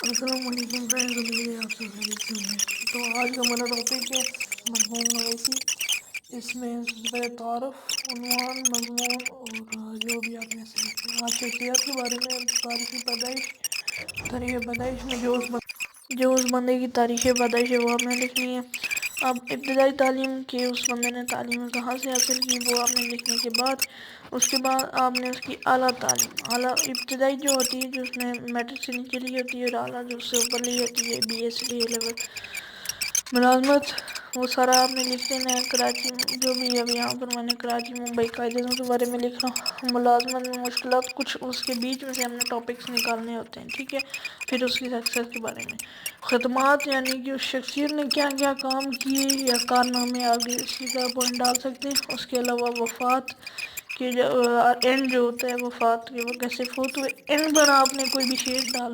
السلام علیکم فرینڈز، امید ہے آپ سب خیریت سے ہوں گے۔ تو آج کا ہمارا ٹاپک ہے مرحوم مویشی۔ اس میں سب سے پہلے تعارف، عنوان، مضمون اور جو بھی آپ میں سلیکٹ کریں۔ آج شخصیات کے بارے میں تاریخی پیدائش، تاریخ پیدائش میں جو اس بندے کی تاریخ پیدائش ہے وہ آپ نے لکھنی ہے۔ اب ابتدائی تعلیم کی اس بندے نے تعلیم کہاں سے حاصل کی وہ آپ نے لکھنے کے بعد اس کے بعد آپ نے اس کی اعلیٰ تعلیم، اعلیٰ ابتدائی جو ہوتی ہے جو اس نے میٹرک سے نیچے لی ہوتی ہے، اور اعلیٰ جو اس سے اوپر لی ہوتی ہے بی ایس سی لیول ملازمت، وہ سارا آپ نے لکھ لینا ہے۔ کراچی جو بھی اب یہاں پر میں نے کراچی ممبئی قائدین کے بارے میں لکھ رہا ہوں۔ ملازمت میں مشکلات، کچھ اس کے بیچ میں سے ہم نے ٹاپکس نکالنے ہوتے ہیں، ٹھیک ہے۔ پھر اس کی سکسیس کے بارے میں خدمات، یعنی کہ اس شخصیت نے کیا کیا کام کیے یا کارنامے آگے اسی کا پوائنٹ ڈال سکتے ہیں۔ اس کے علاوہ وفات کہ جو اینڈ جو ہوتا ہے وفات کے وہ کیسے فوت ہوئے، اینڈ پر آپ نے کوئی بھی شیئر ڈال دیں۔